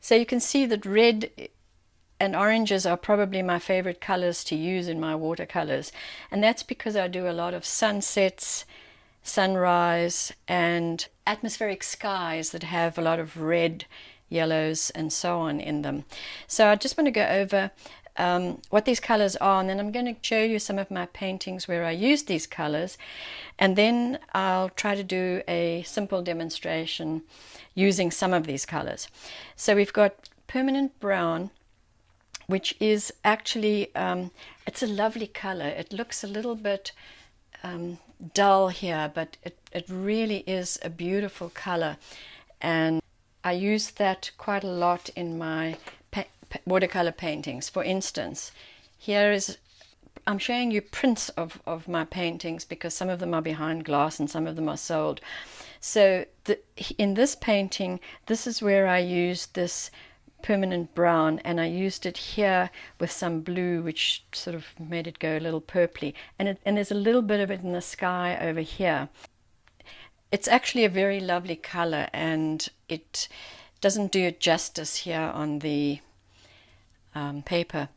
So you can see that red and oranges are probably my favorite colors to use in my watercolors. And that's because I do a lot of sunsets, sunrise, and atmospheric skies that have a lot of red, yellows, and so on in them. So I just want to go over what these colors are, and then I'm going to show you some of my paintings where I use these colors, and then I'll try to do a simple demonstration using some of these colors. So we've got permanent brown, which is actually, it's a lovely color. It looks a little bit dull here, but it really is a beautiful color. And I use that quite a lot in my watercolor paintings. For instance, I'm showing you prints of my paintings because some of them are behind glass and some of them are sold. So in this painting, this is where I used this permanent brown, and I used it here with some blue, which sort of made it go a little purpley, and there's a little bit of it in the sky over here. It's actually a very lovely color, and it doesn't do it justice here on the paper.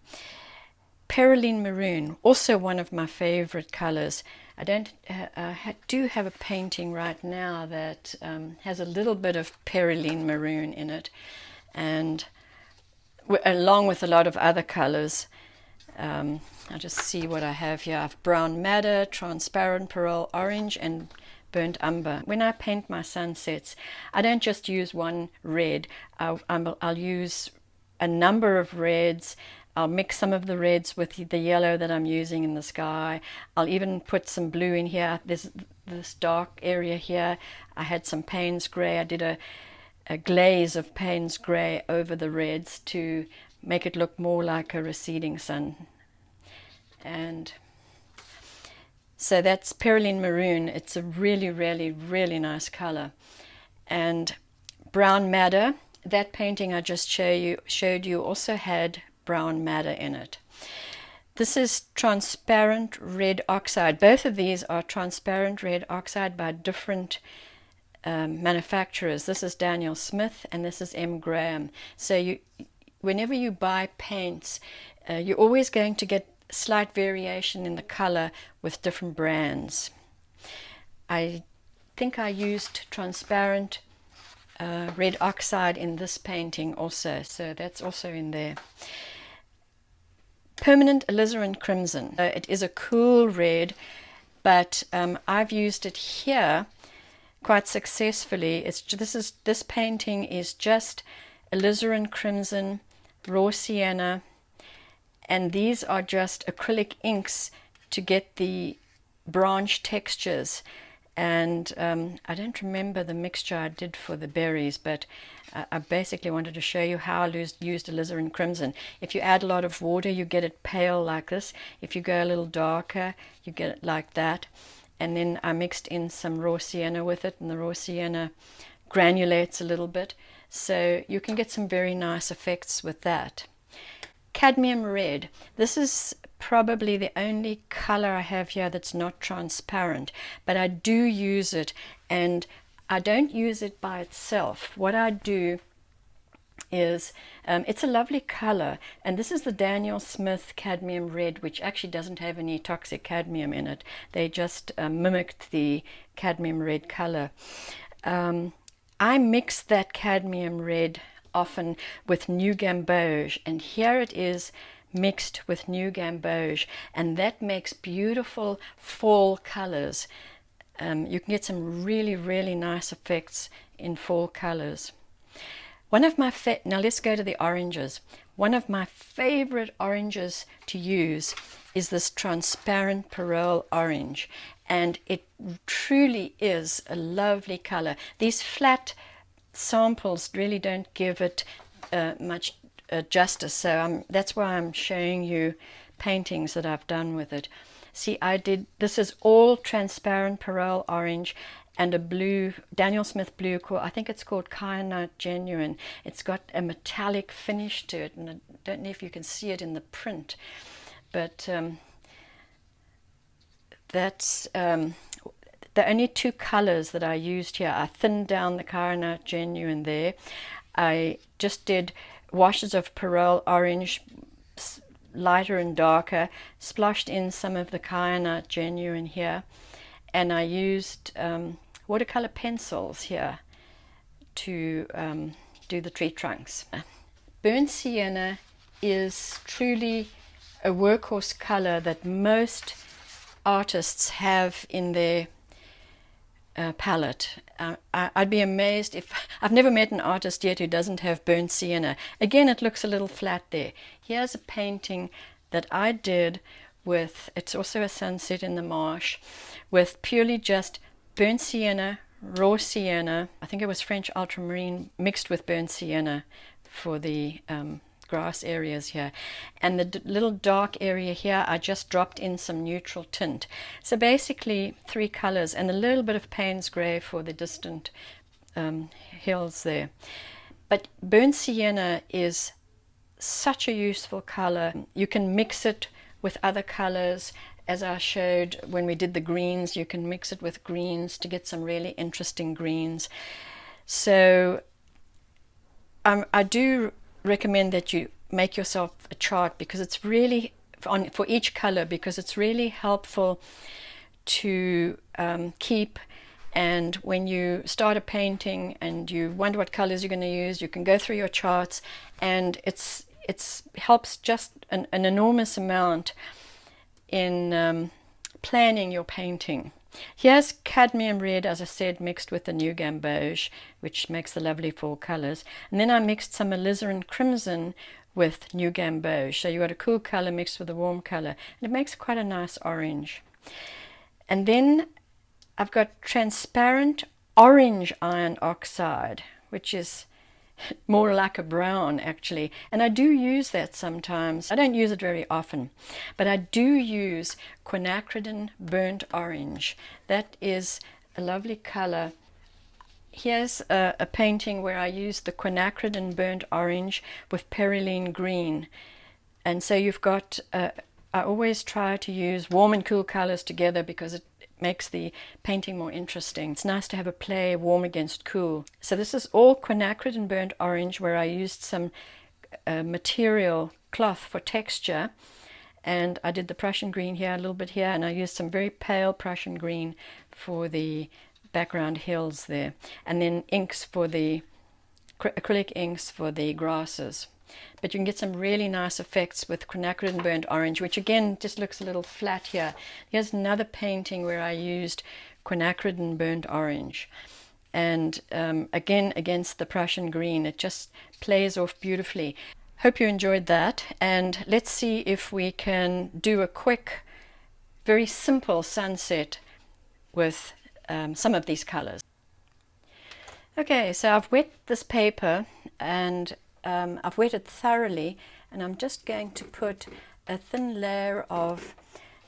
Perylene maroon, also one of my favorite colors. I do have a painting right now that has a little bit of perylene maroon in it, and along with a lot of other colors. I'll just see what I have here. I have brown madder, transparent pearl orange, and burnt umber. When I paint my sunsets, I don't just use one red. I'll use a number of reds. I'll mix some of the reds with the yellow that I'm using in the sky. I'll even put some blue in here. There's this dark area here. I had some Payne's gray. I did a glaze of Payne's gray over the reds to make it look more like a receding sun. And so that's Perylene maroon. It's a really, really, really nice color. And brown madder, that painting I just showed you also had brown madder in it. This is transparent red oxide. Both of these are transparent red oxide by different manufacturers. This is Daniel Smith and this is M. Graham. So whenever you buy paints, you're always going to get slight variation in the color with different brands. I think I used transparent red oxide in this painting also, so that's also in there. Permanent alizarin crimson. It is a cool red, but I've used it here quite successfully. This painting is just alizarin crimson, raw sienna, and these are just acrylic inks to get the branch textures. And I don't remember the mixture I did for the berries, but I basically wanted to show you how I used alizarin crimson. If you add a lot of water, you get it pale like this. If you go a little darker, you get it like that. And then I mixed in some raw sienna with it, and the raw sienna granulates a little bit. So you can get some very nice effects with that. Cadmium red. This is probably the only color I have here that's not transparent, but I do use it, and I don't use it by itself. What I do is, it's a lovely color, and this is the Daniel Smith cadmium red, which actually doesn't have any toxic cadmium in it. They just mimicked the cadmium red color. I mix that cadmium red often with new gamboge, and here it is mixed with new gamboge, and that makes beautiful fall colors. You can get some really, really nice effects in fall colors. Now let's go to the oranges. One of my favorite oranges to use is this transparent pearl orange, and it truly is a lovely color. These flat samples really don't give it much justice, so that's why I'm showing you paintings that I've done with it. See, this is all transparent pearl orange and a blue, Daniel Smith blue, I think it's called Kyanite Genuine. It's got a metallic finish to it, and I don't know if you can see it in the print, but that's the only two colors that I used here. I thinned down the Kyanite Genuine there. I just did washes of Perylene orange, lighter and darker, splashed in some of the kyanite genuine here, and I used watercolor pencils here to do the tree trunks. Burnt sienna is truly a workhorse color that most artists have in their palette. I'd be amazed if I've never met an artist yet who doesn't have burnt sienna. Again, it looks a little flat there. Here's a painting that I did with, it's also a sunset in the marsh, with purely just burnt sienna, raw sienna. I think it was French ultramarine mixed with burnt sienna for the grass areas here, and the little dark area here I just dropped in some neutral tint. So basically 3 colors and a little bit of Payne's grey for the distant hills there. But burnt sienna is such a useful color. You can mix it with other colors, as I showed when we did the greens. You can mix it with greens to get some really interesting greens. So I do recommend that you make yourself a chart, because it's really for each color, because it's really helpful to keep. And when you start a painting and you wonder what colors you're going to use, you can go through your charts, and it's helps just an enormous amount in planning your painting. Here's cadmium red, as I said, mixed with the new gamboge, which makes the lovely fall colors. And then I mixed some alizarin crimson with new gamboge. So you got a cool color mixed with a warm color, and it makes quite a nice orange. And then I've got transparent orange iron oxide, which is more like a brown actually, and I do use that sometimes. I don't use it very often, but I do use quinacridone burnt orange. That is a lovely color. Here's a painting where I used the quinacridone burnt orange with Perylene green, and so you've got I always try to use warm and cool colors together because it makes the painting more interesting. It's nice to have a play warm against cool. So this is all quinacridone burnt orange, where I used some material cloth for texture, and I did the Prussian green here, a little bit here, and I used some very pale Prussian green for the background hills there, and then inks for the acrylic inks for the grasses. But you can get some really nice effects with quinacridone burnt orange, which again just looks a little flat here. Here's another painting where I used quinacridone burnt orange, and again against the Prussian green. It just plays off beautifully. Hope you enjoyed that, and let's see if we can do a quick, very simple sunset with some of these colors. Okay, so I've wet this paper, and I've wet it thoroughly, and I'm just going to put a thin layer of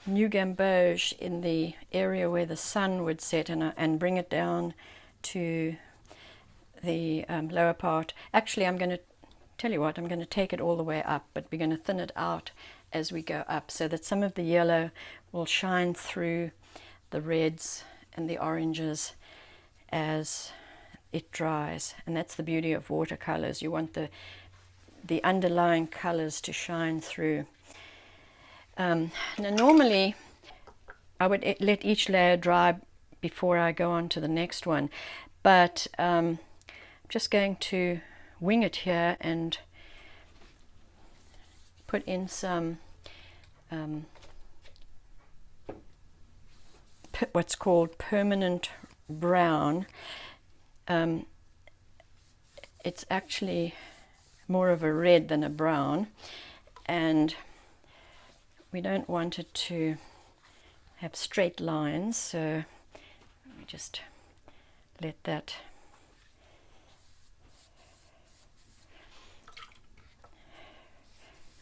new gamboge in the area where the sun would set, and bring it down to the lower part. Actually, I'm going to tell you what, I'm going to take it all the way up, but we're going to thin it out as we go up, so that some of the yellow will shine through the reds and the oranges as it dries. And that's the beauty of watercolors. You want the underlying colors to shine through. Now normally I would let each layer dry before I go on to the next one, but I'm just going to wing it here and put in some what's called permanent brown. It's actually more of a red than a brown, and we don't want it to have straight lines, so we just let that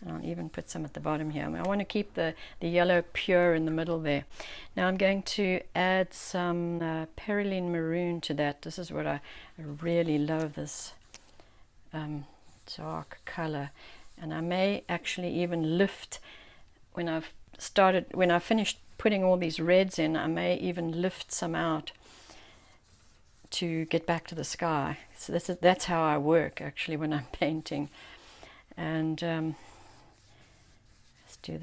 and I'll even put some at the bottom here. I want to keep the yellow pure in the middle there. Now I'm going to add some Perylene maroon to that. This is what I really love, this dark color, and I may actually even lift when I finished putting all these reds in. I may even lift some out to get back to the sky. So that's how I work actually when I'm painting. And let's do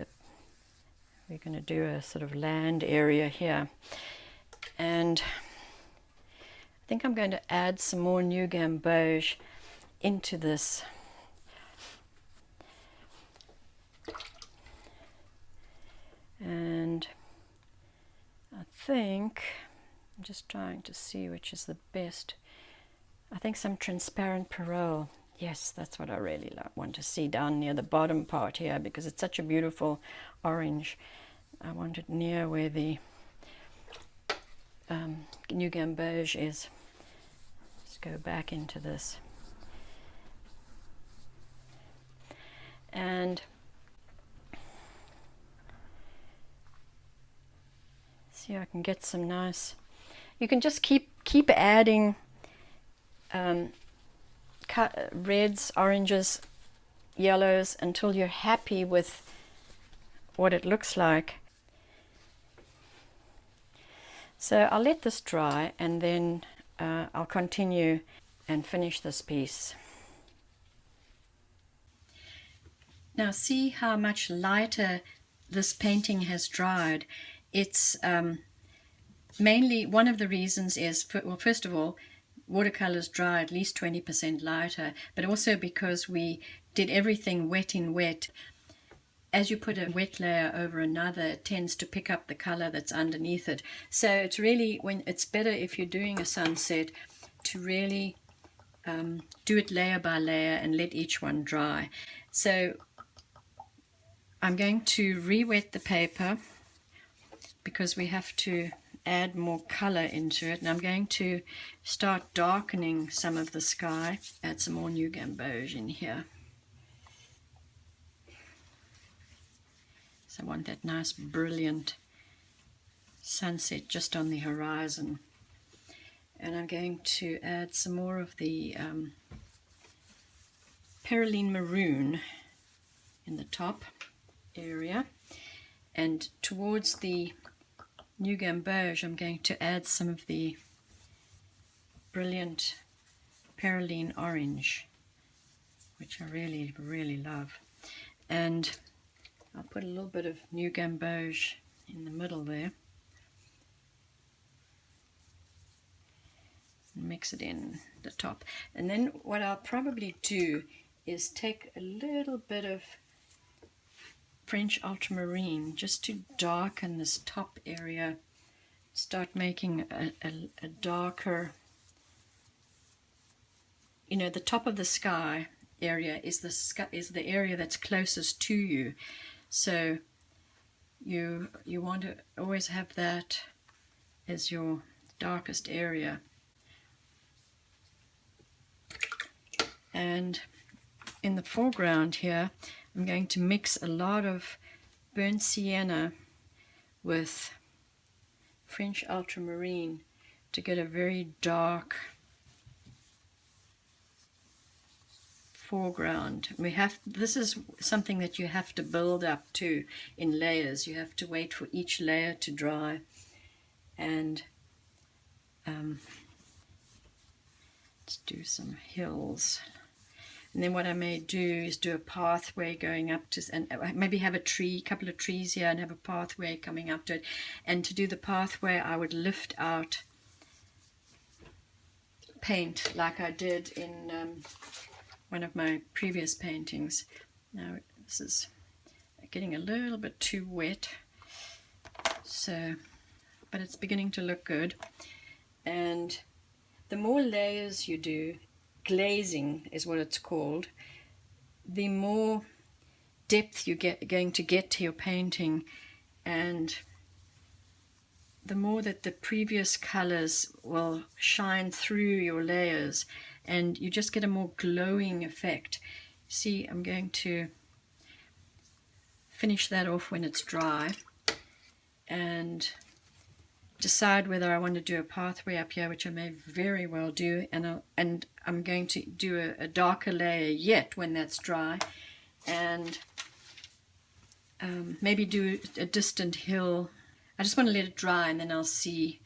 we're going to do a sort of land area here. And I think I'm going to add some more New Gamboge into this. And I think, I'm just trying to see which is the best. I think some transparent Perylene. Yes, that's what I really want to see down near the bottom part here, because it's such a beautiful orange. I want it near where the New Gamboge is. Let's go back into this. And see, I can get some nice. You can just keep adding reds, oranges, yellows until you're happy with what it looks like. So I'll let this dry, and then I'll continue and finish this piece. Now see how much lighter this painting has dried. It's mainly, one of the reasons is, well, first of all, watercolors dry at least 20% lighter, but also because we did everything wet in wet. As you put a wet layer over another, it tends to pick up the color that's underneath it. So it's really, it's better if you're doing a sunset to really do it layer by layer and let each one dry. So I'm going to re-wet the paper because we have to add more color into it, and I'm going to start darkening some of the sky. Add some more New Gamboge in here. So I want that nice brilliant sunset just on the horizon. And I'm going to add some more of the Perylene maroon in the top area, and towards the New Gamboge I'm going to add some of the brilliant Perylene orange, which I really, really love. And I'll put a little bit of New Gamboge in the middle there. Mix it in the top. And then what I'll probably do is take a little bit of French ultramarine just to darken this top area. Start making a darker, you know, the top of the sky area is the area that's closest to you. So you want to always have that as your darkest area. And in the foreground here, I'm going to mix a lot of burnt sienna with French ultramarine to get a very dark foreground. This is something that you have to build up to in layers. You have to wait for each layer to dry, and let's do some hills. And then what I may do is do a pathway going up to, and maybe have a couple of trees here, and have a pathway coming up to it. And to do the pathway, I would lift out paint like I did in one of my previous paintings. Now this is getting a little bit too wet, so, but it's beginning to look good. And the more layers you do, glazing is what it's called, the more depth you're going to get to your painting, and the more that the previous colors will shine through your layers, and you just get a more glowing effect. See, I'm going to finish that off when it's dry and decide whether I want to do a pathway up here, which I may very well do, and I'm going to do a darker layer yet when that's dry, and maybe do a distant hill. I just want to let it dry, and then I'll see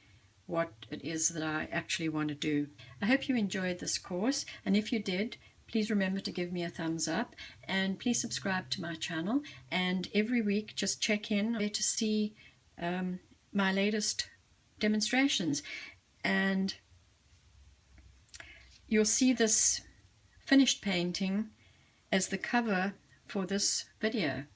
what it is that I actually want to do. I hope you enjoyed this course, and if you did, please remember to give me a thumbs up, and please subscribe to my channel, and every week just check in to see my latest demonstrations, and you'll see this finished painting as the cover for this video.